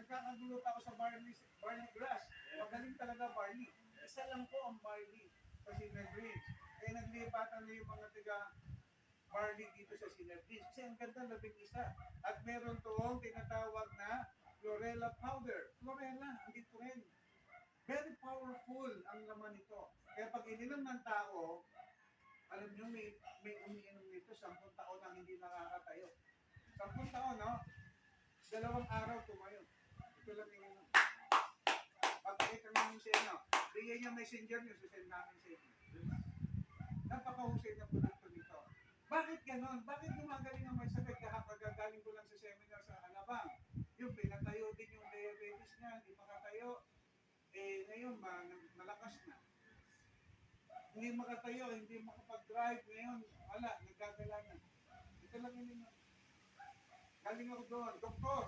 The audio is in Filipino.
nagkakagulo ako sa barley grass. Magaling talaga barley. Isa lang po ang barley sa Synergreens. Kaya naglipatan na yung mga tiga barley dito sa Synergreens. Kasi ang ganda, 11. At meron toong tinatawag na chlorella powder. Chlorella, andito rin. Very powerful ang laman nito. Kaya pag ininom ng tao, alam nyo, may umiinom nito, 10 taon nang hindi nakakatayo. 10 taon, no? 2 araw tumayo. Ito lang ininom. Pagkakita namin sa inyo, bigyan niya messenger nyo, susend namin sa inyo. Napakahusay na produkto nito. Bakit ganon? Bakit gumagaling ang may sakit? Kagagaling ko lang sa seminar sa Alabang. Yung pinatayo din yung diabetes niya, hindi makatayo. Ngayon, malakas na. Hindi makatayo, hindi makapag-drive. Ngayon, wala, nagagala na. Ito lang yun. Galing ako doon. Doktor,